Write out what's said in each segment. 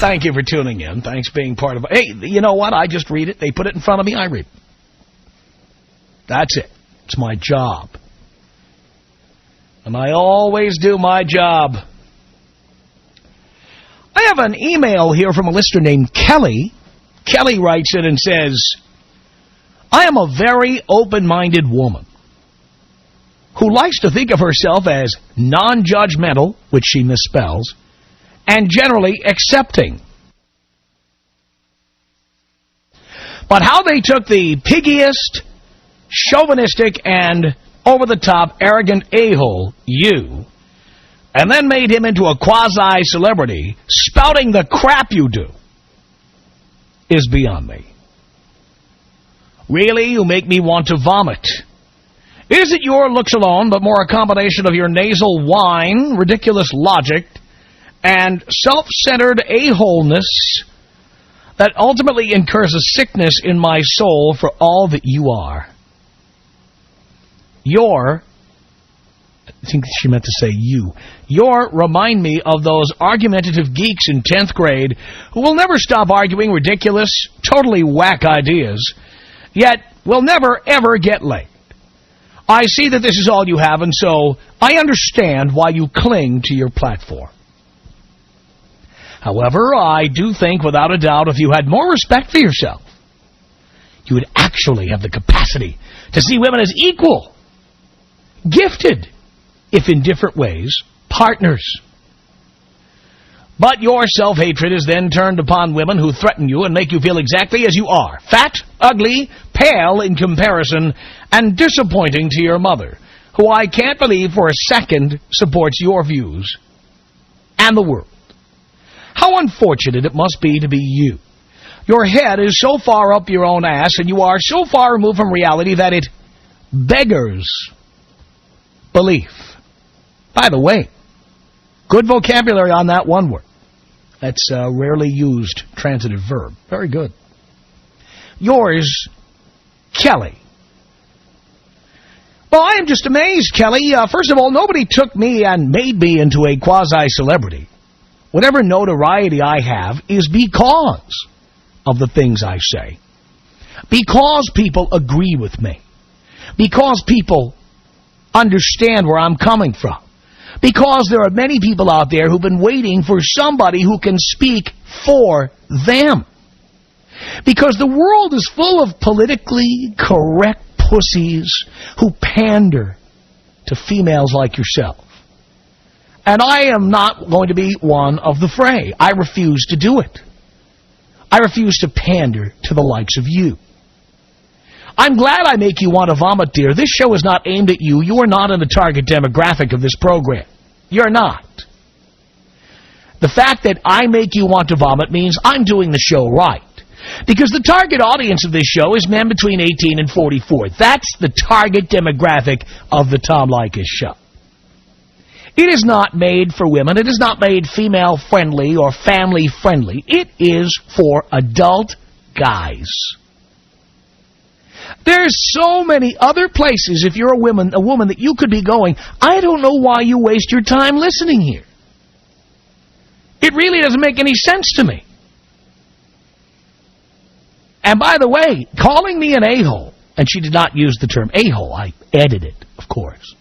Thank you for tuning in. Thanks for being part of it. Hey, you know what? I just read it. They put it in front of me. I read it. That's it. It's my job. And I always do my job. I have an email here from a listener named Kelly. Kelly writes in and says, I am a very open-minded woman who likes to think of herself as non-judgmental, which she misspells, and generally accepting. But how they took the piggiest, chauvinistic, and over-the-top, arrogant a-hole, you, and then made him into a quasi-celebrity, spouting the crap you do, is beyond me. Really, you make me want to vomit. Is it your looks alone, but more a combination of your nasal whine, ridiculous logic, and self-centered a-holeness that ultimately incurs a sickness in my soul for all that you are? I think she meant to say you. Remind me of those argumentative geeks in 10th grade who will never stop arguing ridiculous, totally whack ideas, yet will never, ever get laid. I see that this is all you have, and so I understand why you cling to your platform. However, I do think, without a doubt, if you had more respect for yourself, you would actually have the capacity to see women as equal, gifted, if in different ways, partners. But your self-hatred is then turned upon women who threaten you and make you feel exactly as you are. Fat, ugly, pale in comparison, and disappointing to your mother, who I can't believe for a second supports your views and the world. How unfortunate it must be to be you. Your head is so far up your own ass, and you are so far removed from reality that it beggars belief. By the way, good vocabulary on that one word. That's a rarely used transitive verb. Very good. Yours, Kelly. Well, I am just amazed, Kelly. First of all, nobody took me and made me into a quasi-celebrity. Whatever notoriety I have is because of the things I say. Because people agree with me. Because people understand where I'm coming from. Because there are many people out there who've been waiting for somebody who can speak for them. Because the world is full of politically correct pussies who pander to females like yourself. And I am not going to be one of the fray. I refuse to do it. I refuse to pander to the likes of you. I'm glad I make you want to vomit, dear. This show is not aimed at you. You are not in the target demographic of this program. You're not. The fact that I make you want to vomit means I'm doing the show right. Because the target audience of this show is men between 18 and 44. That's the target demographic of the Tom Leykis Show. It is not made for women. It is not made female-friendly or family-friendly. It is for adult guys. There's so many other places, if you're a woman that you could be going. I don't know why you waste your time listening here. It really doesn't make any sense to me. And by the way, calling me an a-hole, and she did not use the term a-hole, I edited it, of course.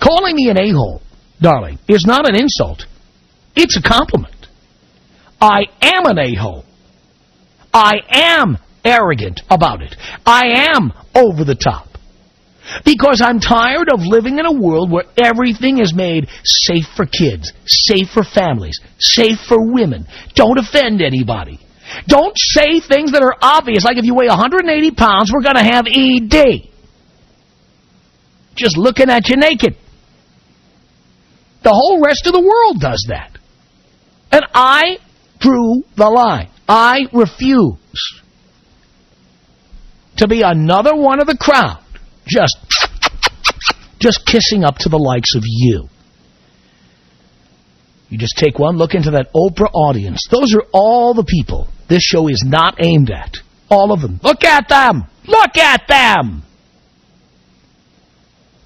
Calling me an a-hole, darling, is not an insult. It's a compliment. I am an a-hole. I am arrogant about it. I am over the top. Because I'm tired of living in a world where everything is made safe for kids, safe for families, safe for women. Don't offend anybody. Don't say things that are obvious, like if you weigh 180 pounds, we're going to have ED. Just looking at you naked. The whole rest of the world does that. And I drew the line. I refuse to be another one of the crowd just kissing up to the likes of you. You just take one look into that Oprah audience. Those are all the people this show is not aimed at. All of them. Look at them. Look at them.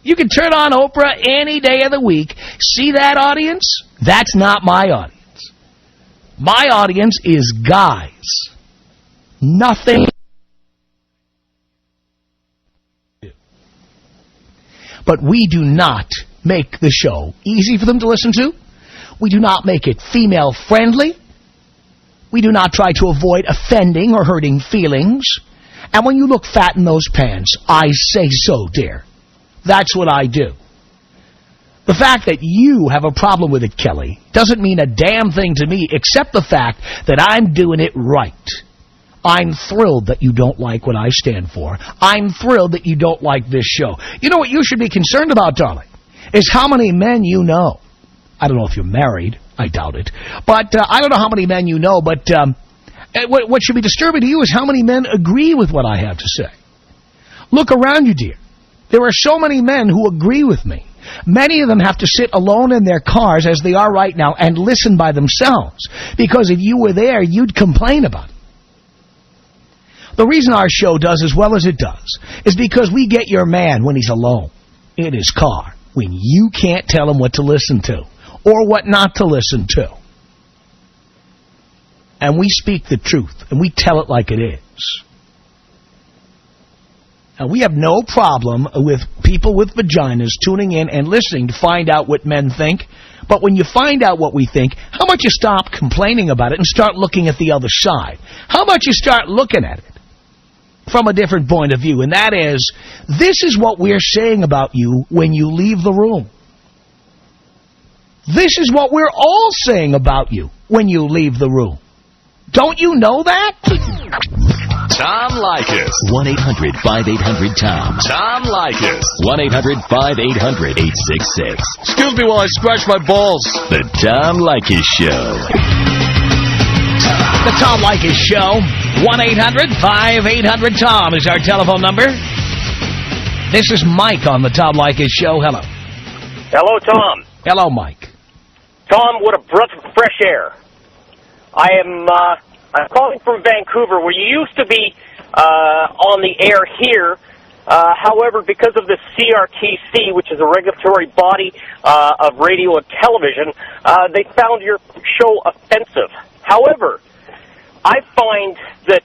You can turn on Oprah any day of the week. See that audience? That's not my audience. My audience is guys. Nothing. But we do not make the show easy for them to listen to. We do not make it female-friendly. We do not try to avoid offending or hurting feelings. And when you look fat in those pants, I say so, dear. That's what I do. The fact that you have a problem with it, Kelly, doesn't mean a damn thing to me except the fact that I'm doing it right. I'm thrilled that you don't like what I stand for. I'm thrilled that you don't like this show. You know what you should be concerned about, darling, is how many men you know. I don't know if you're married. I doubt it. But I don't know how many men you know, but what should be disturbing to you is how many men agree with what I have to say. Look around you, dear. There are so many men who agree with me. Many of them have to sit alone in their cars, as they are right now, and listen by themselves. Because if you were there, you'd complain about it. The reason our show does as well as it does is because we get your man when he's alone in his car, when you can't tell him what to listen to or what not to listen to. And we speak the truth, and we tell it like it is. And we have no problem with people with vaginas tuning in and listening to find out what men think. But when you find out what we think, how about you stop complaining about it and start looking at the other side? How about you start looking at it from a different point of view? And that is, this is what we're saying about you when you leave the room. This is what we're all saying about you when you leave the room. Don't you know that? Tom Leykis. 1-800-5800-TOM. Tom Leykis. 1-800-5800-866. Excuse me while I scratch my balls. The Tom Leykis Show. The Tom Leykis Show. 1-800-5800-TOM is our telephone number. This is Mike on the Tom Leykis Show. Hello. Hello, Tom. Hello, Mike. Tom, what a breath of fresh air. I'm calling from Vancouver, where you used to be on the air here. However, because of the CRTC, which is a regulatory body of radio and television, they found your show offensive. However, I find that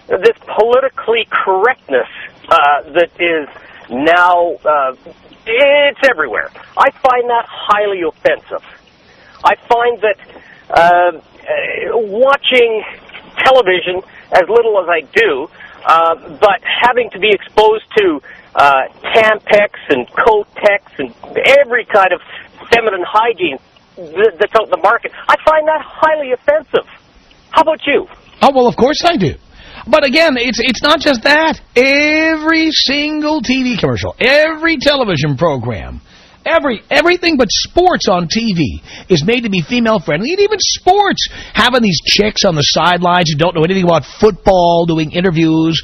this politically correctness that is now, it's everywhere. I find that highly offensive. I find that watching television as little as I do, but having to be exposed to Tampax and Kotex and every kind of feminine hygiene that's out in the market, I find that highly offensive. How about you? Oh, well, of course I do. But again, it's not just that. Every single TV commercial, every television program, everything but sports on TV is made to be female-friendly. And even sports, having these chicks on the sidelines who don't know anything about football, doing interviews,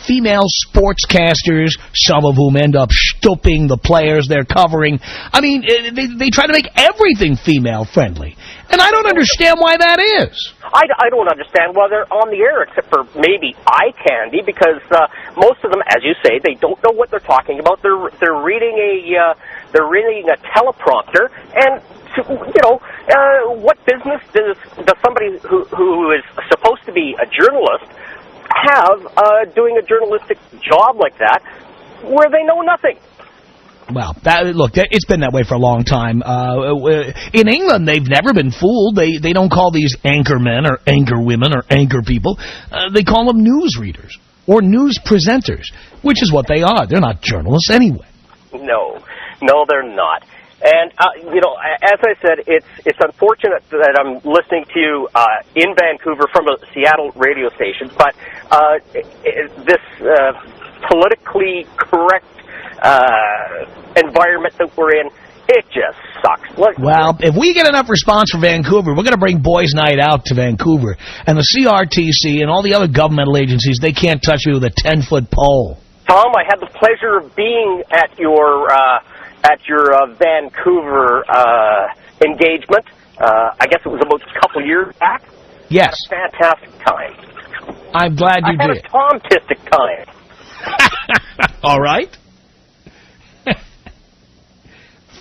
female sportscasters, some of whom end up stooping the players they're covering. I mean, they try to make everything female-friendly. And I don't understand why that is. I don't understand why they're on the air, except for maybe eye candy, because most of them, as you say, they don't know what they're talking about. They're reading a teleprompter, and what business does somebody who is supposed to be a journalist have doing a journalistic job like that, where they know nothing? Well, look, it's been that way for a long time. In England, they've never been fooled. They don't call these anchor men or anchor women or anchor people. They call them news readers or news presenters, which is what they are. They're not journalists anyway. No, they're not. And, as I said, it's unfortunate that I'm listening to you in Vancouver from a Seattle radio station, but this politically correct environment that we're in, it just sucks. Well, if we get enough response from Vancouver, we're going to bring Boys Night Out to Vancouver. And the CRTC and all the other governmental agencies, they can't touch me with a 10-foot pole. Tom, I had the pleasure of being at your Vancouver engagement. I guess it was about a couple years back. Yes. I had a fantastic time. I'm glad you did. I had a Tom-tistic time. All right.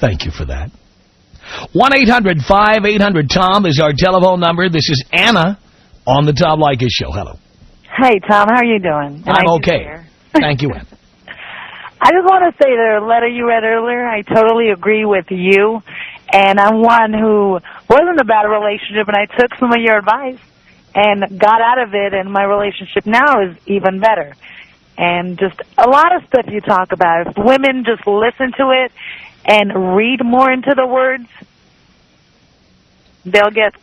Thank you for that. 1-800-5800-TOM is our telephone number. This is Anna on the Tom Leykis Show. Hello. Hey, Tom, how are you doing? I'm okay. Thank you, Ann. I just want to say the letter you read earlier, I totally agree with you. And I'm one who wasn't about a relationship, and I took some of your advice and got out of it, and my relationship now is even better. And just a lot of stuff you talk about. If women just listen to it and read more into the words, they'll get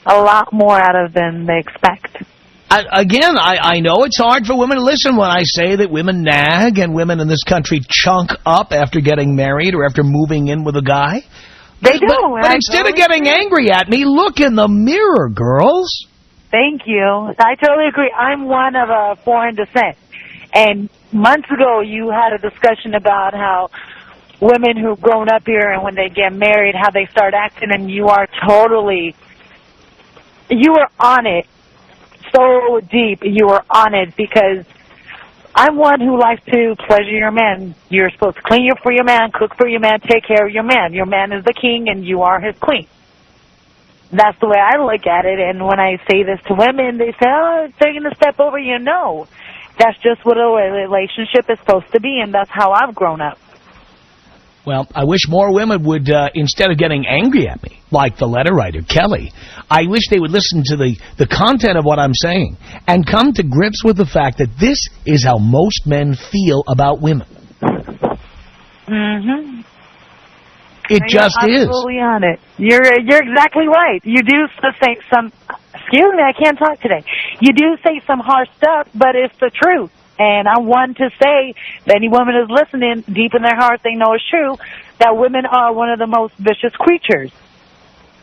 a lot more out of than they expect. I know it's hard for women to listen when I say that women nag and women in this country chunk up after getting married or after moving in with a guy. They do. But instead of getting angry at me, look in the mirror, girls. Thank you. I totally agree. I'm one of a foreign descent. And months ago, you had a discussion about how women who've grown up here and when they get married, how they start acting, and you are on it. So deep, you were on it, because I'm one who likes to pleasure your man. You're supposed to clean for your man, cook for your man, take care of your man. Your man is the king, and you are his queen. That's the way I look at it, and when I say this to women, they say, oh, it's taking a step over you. No, that's just what a relationship is supposed to be, and that's how I've grown up. Well, I wish more women would, instead of getting angry at me, like the letter writer, Kelly, I wish they would listen to the content of what I'm saying and come to grips with the fact that this is how most men feel about women. Mm-hmm. It just is. Absolutely on it. You're exactly right. You do say some, excuse me, I can't talk today. You do say some harsh stuff, but it's the truth. And I want to say, if any woman is listening, deep in their heart, they know it's true, that women are one of the most vicious creatures.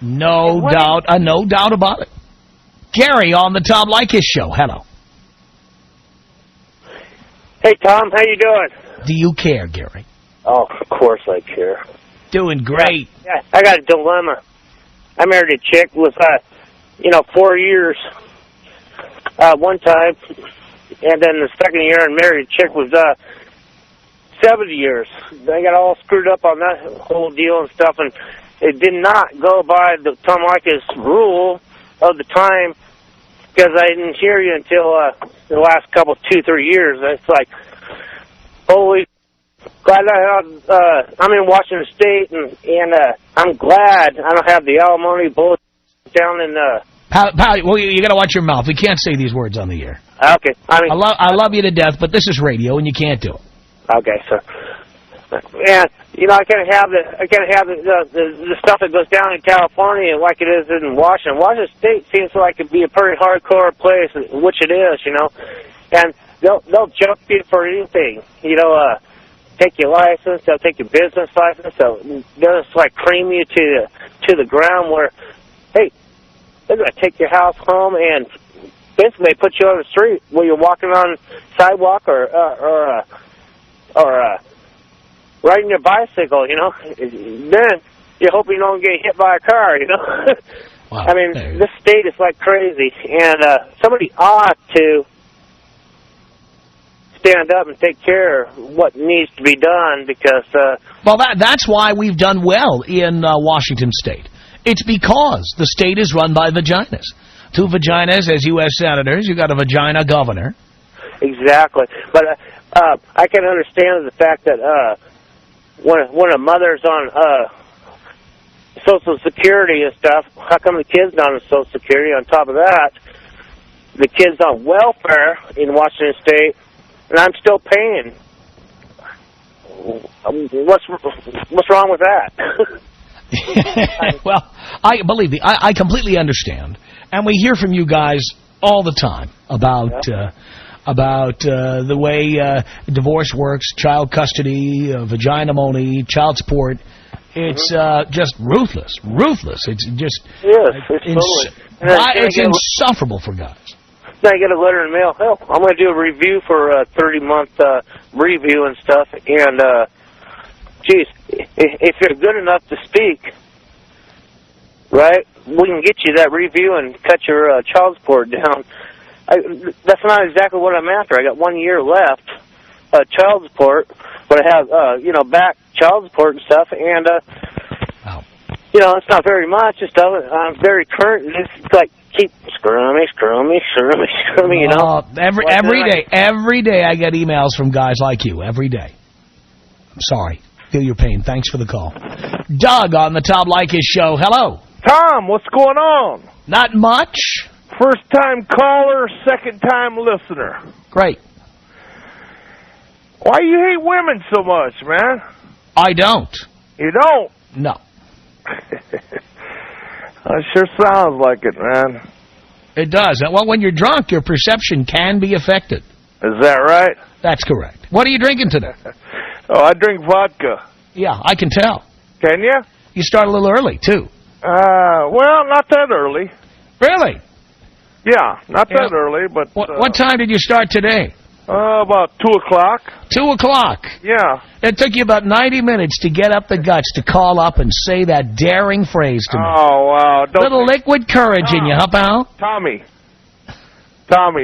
No doubt about it. Gary on the Tom Leykis Show. Hello. Hey, Tom, how you doing? Do you care, Gary? Oh, of course I care. Doing great. Yeah, I got a dilemma. I married a chick with, 4 years one time. And then the second year I married a chick was 70 years. I got all screwed up on that whole deal and stuff, and it did not go by the Tom Leykis rule of the time, because I didn't hear you until the last 2-3 years. It's like, holy, glad I'm in Washington State, and I'm glad I don't have the alimony bullets down in well, you got to watch your mouth. We can't say these words on the air. Okay. I love you to death, but this is radio, and you can't do it. Okay, so, and I can't have the stuff that goes down in California like it is in Washington. Washington State seems like it'd be a pretty hardcore place, which it is, and they'll jump you for anything. Take your license, they'll take your business license, they'll just like cream you to the ground. Where, hey, they're going to take your house home and basically they put you on the street where you're walking on sidewalk or riding your bicycle, Then you're hoping you don't get hit by a car, Wow. I mean, this state is like crazy, and somebody ought to stand up and take care of what needs to be done, because... well, that's why we've done well in Washington State. It's because the state is run by vaginas. 2 vaginas as U.S. senators. You got a vagina governor. Exactly. But I can understand the fact that when a mother's on Social Security and stuff, how come the kid's not on Social Security? On top of that, the kid's on welfare in Washington State, and I'm still paying. What's wrong with that? Well, believe me, I completely understand. And we hear from you guys all the time about the way divorce works, child custody, vagina-money, child support. It's just ruthless. It's just it's insufferable for guys. Then I get a letter in the mail. Hell, I'm going to do a review for a 30-month review and stuff. And, geez, if you're good enough to speak, right, we can get you that review and cut your child support down. That's not exactly what I'm after. I got 1 year left child support, but I have, back child support and stuff. And wow. You know, it's not very much. It's very current. It's like keep screw me, you know. Every day I get emails from guys like you. Every day. I'm sorry. Feel your pain. Thanks for the call. Doug on the Tom Leykis Show. Hello. Tom, what's going on? Not much. First-time caller, second-time listener. Great. Why you hate women so much, man? I don't. You don't? No. It sure sounds like it, man. It does. Well, when you're drunk, your perception can be affected. Is that right? That's correct. What are you drinking today? Oh, I drink vodka. Yeah, I can tell. Can you? You start a little early, too. Well, not that early. Really? Yeah, not that early, but... What time did you start today? About 2 o'clock. 2 o'clock? Yeah. It took you about 90 minutes to get up the guts to call up and say that daring phrase to me. Oh, wow. Little liquid courage in you, huh, pal? Tommy,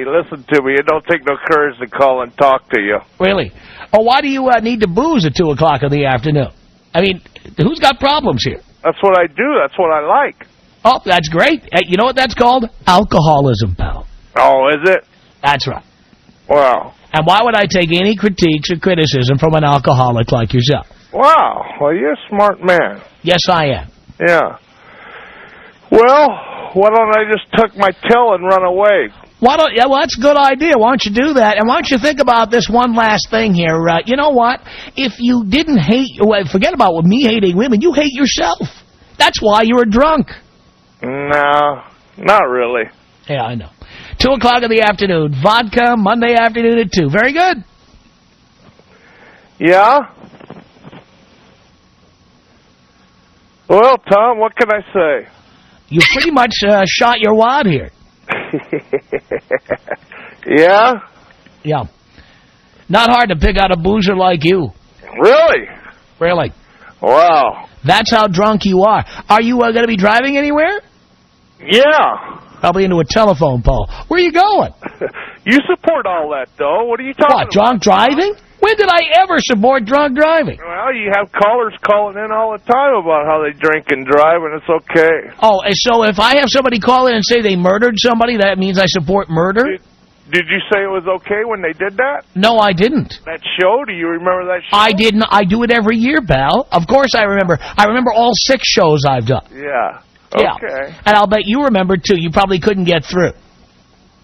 listen to me. It don't take no courage to call and talk to you. Really? Oh, why do you need to booze at 2 o'clock in the afternoon? I mean, who's got problems here? That's what I do. That's what I like. Oh, that's great. You know what that's called? Alcoholism, pal. Oh, is it? That's right. Wow. And why would I take any critiques or criticism from an alcoholic like yourself? Wow. Well, you're a smart man. Yes, I am. Yeah. Well, why don't I just tuck my tail and run away? Well, that's a good idea. Why don't you do that? And why don't you think about this one last thing here? You know what? If you didn't forget about me hating women, you hate yourself. That's why you were drunk. No, not really. Yeah, I know. 2 o'clock in the afternoon. Vodka, Monday afternoon at 2. Very good. Yeah? Well, Tom, what can I say? You pretty much shot your wad here. Yeah? Yeah. Not hard to pick out a boozer like you. Really? Really. Wow. That's how drunk you are. Are you going to be driving anywhere? Yeah. Probably into a telephone pole. Where are you going? You support all that, though. What are you talking about? What, drunk driving? When did I ever support drunk driving? Well, you have callers calling in all the time about how they drink and drive, and it's okay. Oh, so if I have somebody call in and say they murdered somebody, that means I support murder? Did you say it was okay when they did that? No, I didn't. That show? Do you remember that show? I didn't. I do it every year, pal. Of course I remember. I remember all 6 shows I've done. Yeah. Yeah. Okay. And I'll bet you remember, too. You probably couldn't get through.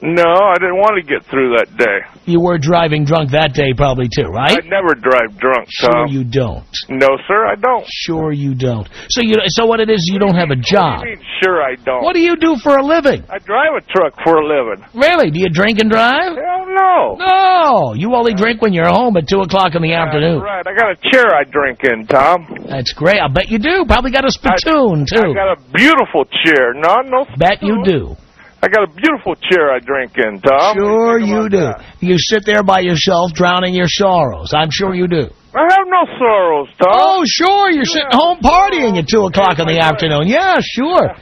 No, I didn't want to get through that day. You were driving drunk that day probably, too, right? I never drive drunk, Tom. Sure you don't. No, sir, I don't. Sure you don't. So what it is, you don't have a job. What do you mean, sure I don't? What do you do for a living? I drive a truck for a living. Really? Do you drink and drive? Hell no. No. You only drink when you're home at 2 o'clock in the afternoon. Right. I got a chair I drink in, Tom. That's great. I bet you do. Probably got a spittoon, too. I got a beautiful chair. No spittoon. Bet you do. I got a beautiful chair I drink in, Tom. Sure you do. You sit there by yourself drowning your sorrows. I'm sure you do. I have no sorrows, Tom. Oh, sure. You're sitting home partying at 2 o'clock in the afternoon. Yeah, sure.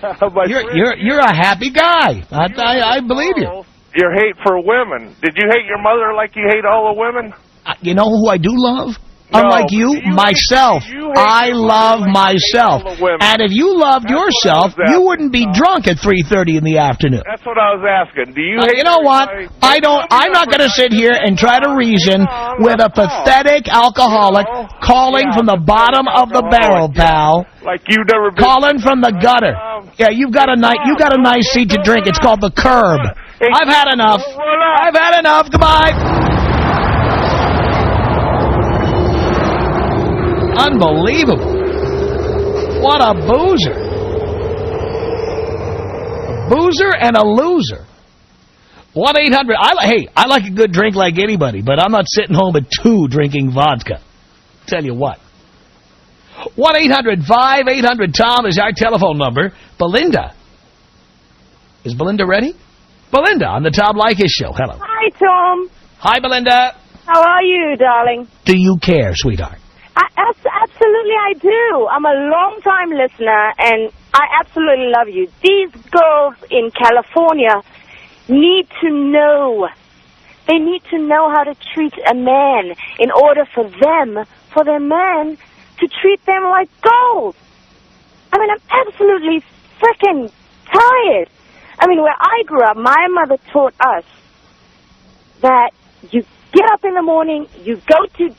You're a happy guy. I believe you. Your hate for women. Did you hate your mother like you hate all the women? You know who I do love? No, unlike you, myself. I love myself. And if you loved yourself, you wouldn't be drunk at 3:30 in the afternoon. That's what I was asking. Do you hate you know what? I'm not going to sit here and try to reason with a pathetic alcoholic calling from the bottom of the barrel, pal. Like you've never been calling from the gutter. Yeah, you got a nice seat to drink. It's called the curb. I've had enough. I've had enough. Goodbye. Unbelievable. What a boozer. A boozer and a loser. 1-800. I like a good drink like anybody, but I'm not sitting home at 2 drinking vodka. Tell you what. 1-800-5800-TOM is our telephone number. Belinda. Is Belinda ready? Belinda on the Tom Leykis Show. Hello. Hi, Tom. Hi, Belinda. How are you, darling? Do you care, sweetheart? Absolutely, I do. I'm a long-time listener, and I absolutely love you. These girls in California need to know. They need to know how to treat a man in order for their man, to treat them like gold. I mean, I'm absolutely freaking tired. I mean, where I grew up, my mother taught us that you get up in the morning, you go do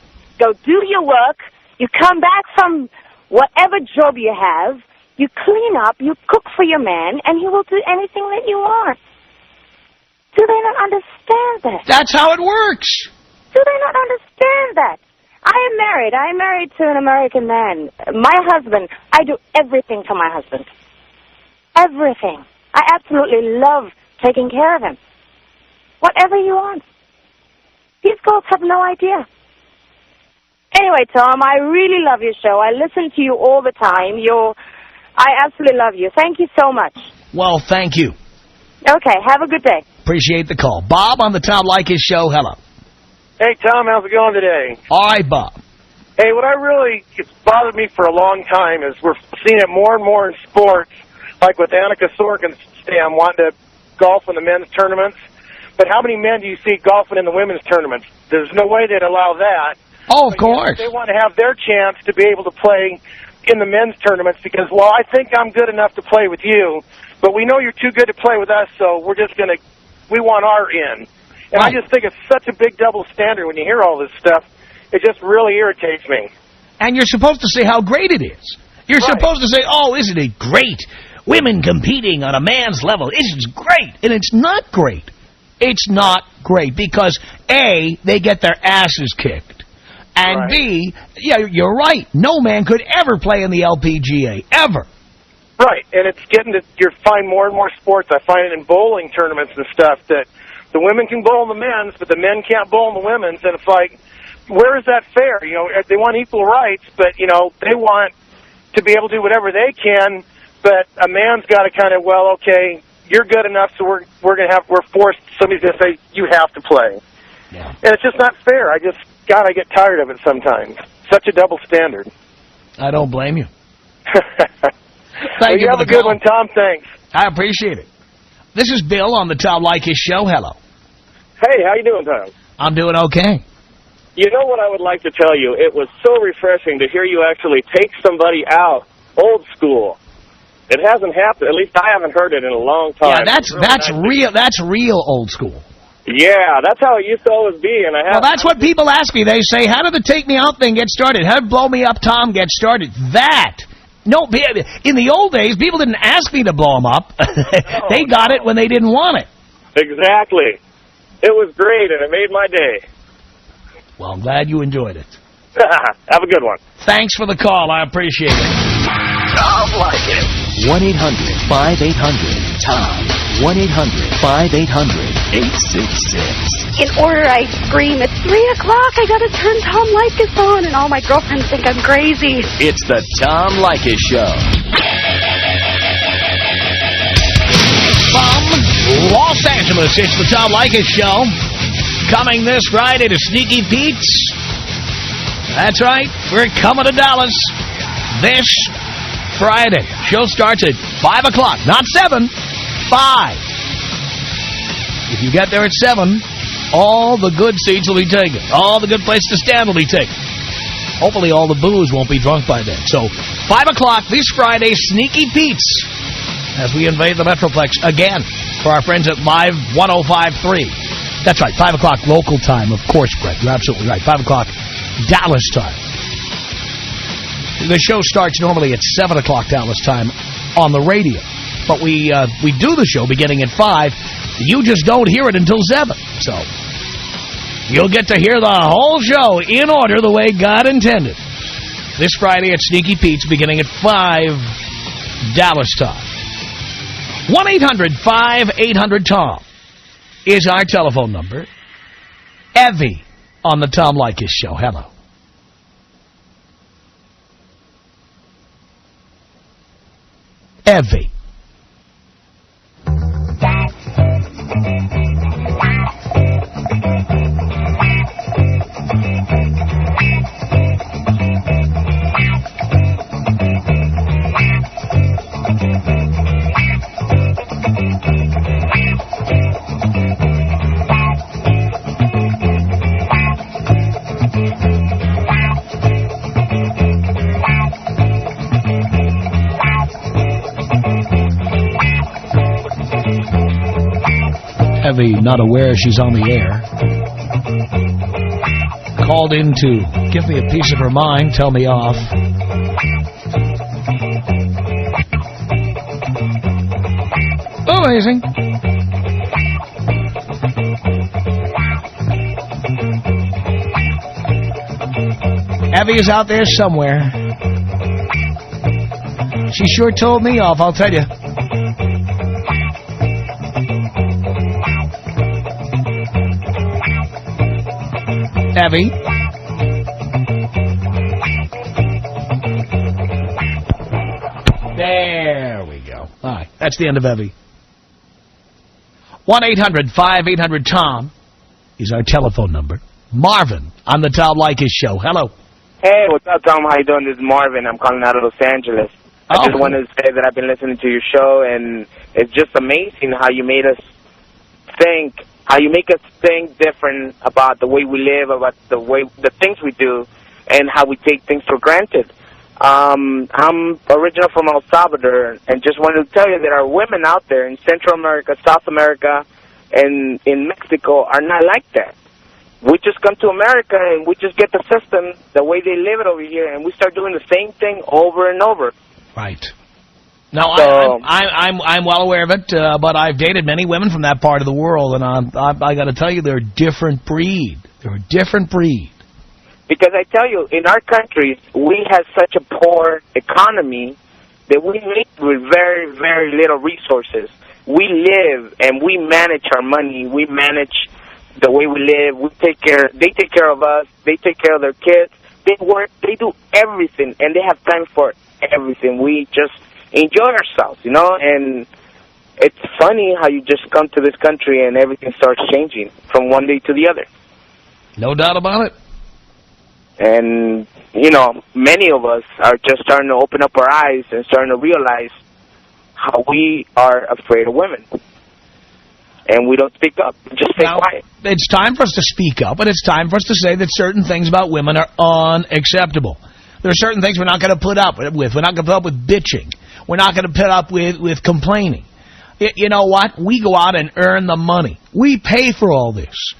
your work, you come back from whatever job you have, you clean up, you cook for your man, and he will do anything that you want. Do they not understand that? That's how it works. Do they not understand that? I am married. I am married to an American man. My husband, I do everything for my husband. Everything. I absolutely love taking care of him. Whatever you want. These girls have no idea. Anyway, Tom, I really love your show. I listen to you all the time. I absolutely love you. Thank you so much. Well, thank you. Okay, have a good day. Appreciate the call. Bob on the Tom Leykis Show. Hello. Hey, Tom, how's it going today? All right, Bob. Hey, it's bothered me for a long time is we're seeing it more and more in sports, like with Annika Sorkin's stam wanting to golf in the men's tournaments. But how many men do you see golfing in the women's tournaments? There's no way they'd allow that. Oh, of course. They want to have their chance to be able to play in the men's tournaments because, well, I think I'm good enough to play with you, but we know you're too good to play with us, so we want our in. And I just think it's such a big double standard when you hear all this stuff. It just really irritates me. And you're supposed to say how great it is. You're supposed to say, oh, isn't it great? Women competing on a man's level. Isn't great? And it's not great. It's not great because, A, they get their asses kicked. And B, yeah, you're right. No man could ever play in the LPGA, ever. Right, and it's getting to, you find more and more sports. I find it in bowling tournaments and stuff that the women can bowl in the men's, but the men can't bowl in the women's. And it's like, where is that fair? You know, they want equal rights, but, you know, they want to be able to do whatever they can, but a man's got to kind of, well, okay, you're good enough, so we're forced, somebody's going to say, you have to play. Yeah. And it's just not fair. I get tired of it sometimes. Such a double standard. I don't blame you. Thank you. Have a good one, Tom. Thanks. I appreciate it. This is Bill on the Tom Leykis Show. Hello. Hey, how you doing, Tom? I'm doing okay. You know what I would like to tell you? It was so refreshing to hear you actually take somebody out old school. It hasn't happened. At least I haven't heard it in a long time. Yeah, that's real old school. Yeah, that's how it used to always be. And well, that's what people ask me. They say, how did the Take Me Out thing get started? How did Blow Me Up Tom get started? No, in the old days, people didn't ask me to blow them up. They got it when they didn't want it. Exactly. It was great, and it made my day. Well, I'm glad you enjoyed it. Have a good one. Thanks for the call. I appreciate it. Tom Leykis. 1-800-5800-TOM. 1-800-5800-866. In order, I scream, it's 3 o'clock, I gotta turn Tom Leykis on, and all my girlfriends think I'm crazy. It's the Tom Leykis Show. From Los Angeles, it's the Tom Leykis Show. Coming this Friday to Sneaky Pete's. That's right, we're coming to Dallas this Friday. Show starts at 5 o'clock, not 7, 5. If you get there at 7, all the good seats will be taken. All the good places to stand will be taken. Hopefully all the booze won't be drunk by then. So, 5 o'clock this Friday, Sneaky Pete's, as we invade the Metroplex again for our friends at Live 105.3. That's right, 5 o'clock local time, of course, Greg. You're absolutely right. 5 o'clock Dallas time. The show starts normally at 7 o'clock Dallas time on the radio. But we do the show beginning at 5. You just don't hear it until 7. So you'll get to hear the whole show in order the way God intended. This Friday at Sneaky Pete's beginning at 5 Dallas time. 1-800-5800-TOM is our telephone number. Evie on the Tom Leykis Show. Hello. Evie. Evie not aware she's on the air. Called in to give me a piece of her mind, tell me off. Amazing. Evie is out there somewhere. She sure told me off, I'll tell you. Evie? There we go. All right, that's the end of Evie. 1-800-5800-TOM is our telephone number. Marvin on the Tom Leykis Show. Hello. Hey, what's up, Tom? How you doing? This is Marvin. I'm calling out of Los Angeles. I just wanted to say that I've been listening to your show, and it's just amazing how you make us think different about the way we live, about the things we do, and how we take things for granted. I'm original from El Salvador, and just wanted to tell you that our women out there in Central America, South America, and in Mexico are not like that. We just come to America and we just get the system the way they live it over here, and we start doing the same thing over and over. Right. No, so, I'm well aware of it, but I've dated many women from that part of the world, and I got to tell you, they're a different breed. They're a different breed. Because I tell you, in our countries, we have such a poor economy that we live with very, very little resources. We live and we manage our money. We manage the way we live. They take care of us. They take care of their kids. They work. They do everything, and they have time for everything. We just enjoy ourselves, you know. And it's funny how you just come to this country and everything starts changing from one day to the other. No doubt about it. And, you know, many of us are just starting to open up our eyes and starting to realize how we are afraid of women. And we don't speak up. We just stay quiet. It's time for us to speak up, and it's time for us to say that certain things about women are unacceptable. There are certain things we're not going to put up with. We're not going to put up with bitching. We're not going to put up with complaining. You know what? We go out and earn the money. We pay for all this.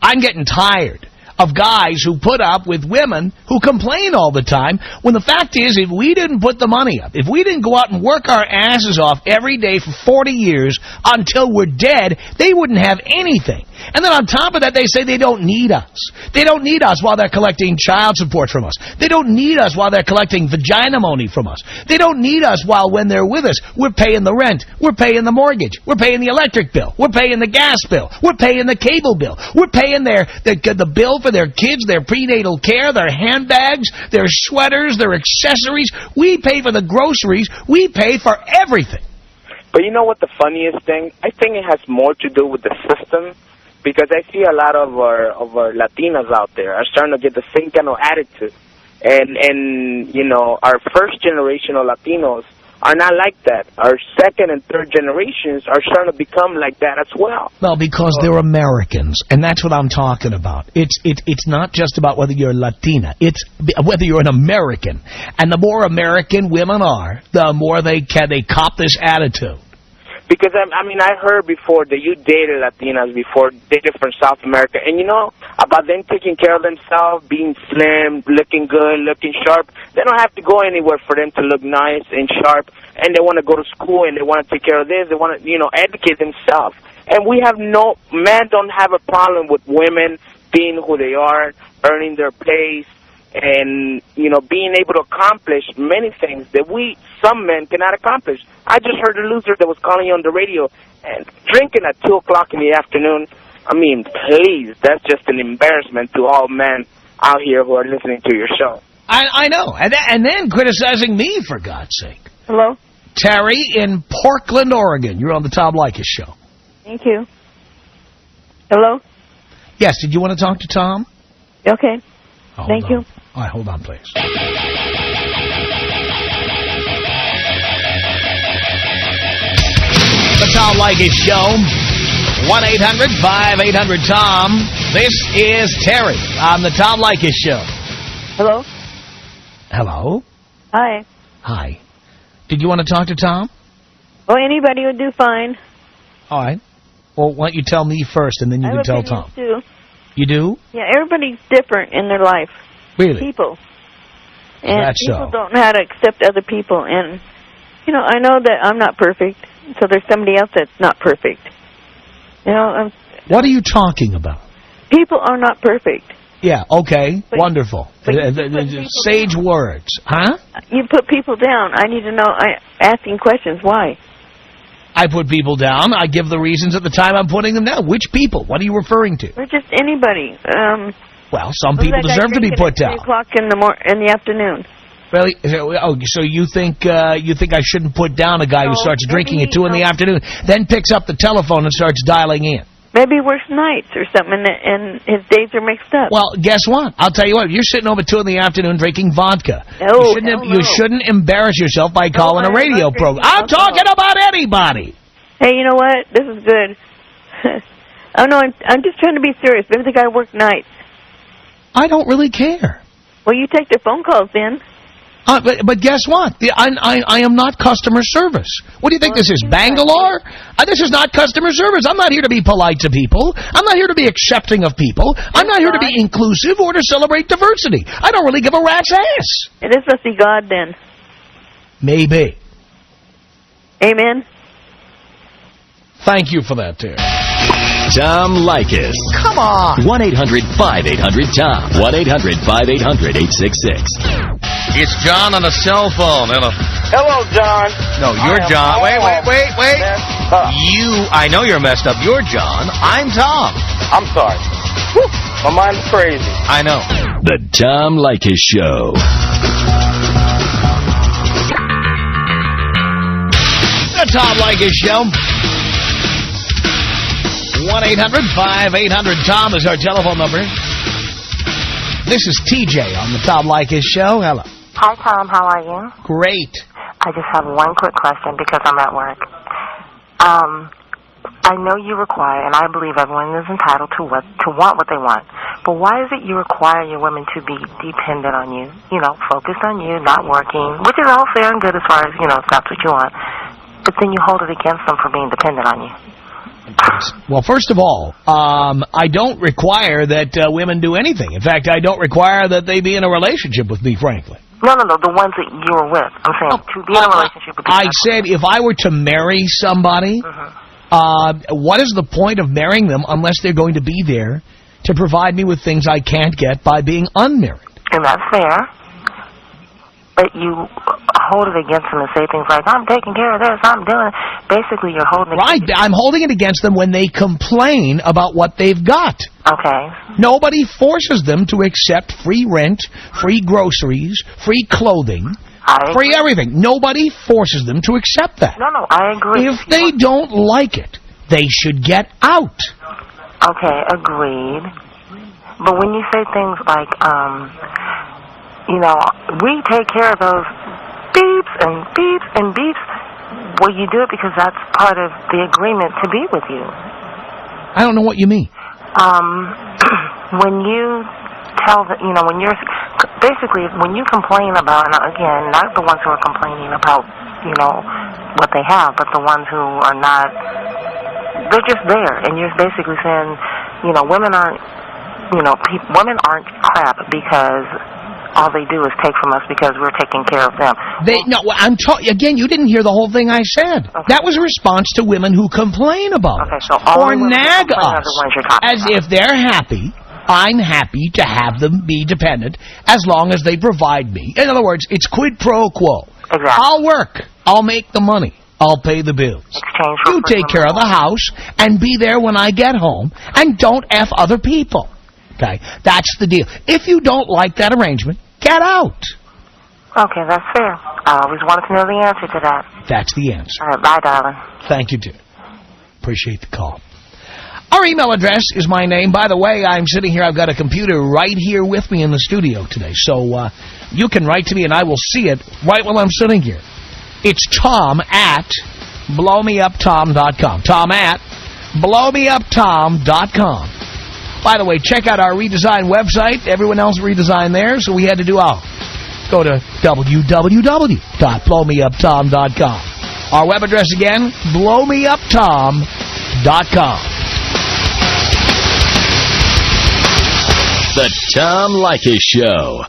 I'm getting tired of guys who put up with women who complain all the time, when the fact is, if we didn't put the money up, if we didn't go out and work our asses off every day for 40 years until we're dead, they wouldn't have anything. And then on top of that, they say they don't need us. They don't need us while they're collecting child support from us. They don't need us while they're collecting vagina money from us. They don't need us while when they're with us, we're paying the rent, we're paying the mortgage, we're paying the electric bill, we're paying the gas bill, we're paying the cable bill, we're paying the bill for their kids, their prenatal care, their handbags, their sweaters, their accessories. We pay for the groceries. We pay for everything. But you know what the funniest thing? I think it has more to do with the system, because I see a lot of our Latinas out there are starting to get the same kind of attitude. And you know, our first generation of Latinos are not like that. Our second and third generations are starting to become like that as well. Well, because they're Americans, and that's what I'm talking about. It's not just about whether you're Latina. It's whether you're an American. And the more American women are, the more they cop this attitude. Because, I mean, I heard before that you dated Latinas before, dated from South America. And, you know, about them taking care of themselves, being slim, looking good, looking sharp. They don't have to go anywhere for them to look nice and sharp. And they want to go to school and they want to take care of this. They want to, you know, educate themselves. And men don't have a problem with women being who they are, earning their place, and, you know, being able to accomplish many things that some men cannot accomplish. I just heard a loser that was calling you on the radio and drinking at 2 o'clock in the afternoon. I mean, please, that's just an embarrassment to all men out here who are listening to your show. I know. And then criticizing me, for God's sake. Hello? Terry in Portland, Oregon. You're on the Tom Leykis Show. Thank you. Hello? Yes, did you want to talk to Tom? Okay. Thank you. All right, hold on, please. The Tom Leykis Show, 1-800-5800-TOM. This is Terry on the Tom Leykis Show. Hello? Hello? Hi. Hi. Did you want to talk to Tom? Oh, anybody would do fine. All right. Well, why don't you tell me first, and then you can tell Tom. Too. You do? Yeah, everybody's different in their life. Really? People. And That's people so. don't know how to accept other people. And, you know, I know that I'm not perfect, so there's somebody else that's not perfect. You know, what are you talking about? People are not perfect. Yeah, okay, wonderful. But Sage words, huh? You put people down. I need to know, asking questions, why? I put people down. I give the reasons at the time I'm putting them down. Which people? What are you referring to? Or just anybody. Well, some people deserve to be put down. 3 o'clock in the afternoon. Really? Oh, so you think I shouldn't put down a guy who starts drinking at 2 in the afternoon, then picks up the telephone and starts dialing in? Maybe works nights or something, and his days are mixed up. Well, guess what? I'll tell you what. You're sitting over 2 in the afternoon drinking vodka. No, you shouldn't embarrass yourself by calling a radio program. I'm talking about anybody. Hey, you know what? This is good. Oh, no, I'm just trying to be serious. Maybe the guy worked nights. I don't really care. Well, you take their phone calls then. But guess what? I am not customer service. What do you think this is, Bangalore? This is not customer service. I'm not here to be polite to people. I'm not here to be accepting of people. I'm not here to be inclusive or to celebrate diversity. I don't really give a rat's ass. It is must be God then. Maybe. Amen. Thank you for that, dear. Tom Leykis. Come on. 1-800-5800-TOM. 1-800-5800-866. It's John on a cell phone. Hello, John. No, you're John. Wait. I know you're messed up. You're John. I'm Tom. I'm sorry. Whew. My mind's crazy. I know. The Tom Leykis Show. The Tom Leykis Show. 1-800-5800-TOM is our telephone number. This is TJ on the Tom Leykis Show. Hello. Hi, Tom. How are you? Great. I just have one quick question because I'm at work. I know you require, and I believe everyone is entitled to want what they want. But why is it you require your women to be dependent on you? You know, focused on you, not working, which is all fair and good as far as, you know, if that's what you want. But then you hold it against them for being dependent on you. Well, first of all, I don't require that women do anything. In fact, I don't require that they be in a relationship with me, frankly. No, the ones that you were with. I'm saying to be in a relationship with you. I said if I were to marry somebody, what is the point of marrying them unless they're going to be there to provide me with things I can't get by being unmarried? And that's fair. But you hold it against them and say things like, I'm taking care of this, I'm doing it. Basically, you're holding it against them. I'm holding it against them when they complain about what they've got. Okay. Nobody forces them to accept free rent, free groceries, free clothing, free everything. Nobody forces them to accept that. No, I agree. If they don't like it, they should get out. Okay, agreed. But when you say things like, you know, we take care of those beeps and beeps and beeps, well, you do it because that's part of the agreement to be with you. I don't know what you mean. When you tell you know, when you're basically when you complain about, and again, not the ones who are complaining about, you know, what they have, but the ones who are not, they're just there, and you're basically saying, you know, women aren't crap because all they do is take from us because we're taking care of them. Again, you didn't hear the whole thing I said. Okay. That was a response to women who complain about it. So or nag us as if they're happy. I'm happy to have them be dependent as long as they provide me. In other words, it's quid pro quo. Exactly. I'll work. I'll make the money. I'll pay the bills. You take care of the house and be there when I get home and don't F other people. Okay, that's the deal. If you don't like that arrangement, get out. Okay, that's fair. I always wanted to know the answer to that. That's the answer. All right, bye, darling. Thank you, dear. Appreciate the call. Our email address is my name. By the way, I'm sitting here. I've got a computer right here with me in the studio today. So you can write to me, and I will see it right while I'm sitting here. It's Tom@blowmeuptom.com. Tom@blowmeuptom.com. By the way, check out our redesigned website. Everyone else redesigned theirs, so we had to do ours. Go to www.blowmeuptom.com. Our web address again, blowmeuptom.com. The Tom Leykis Show.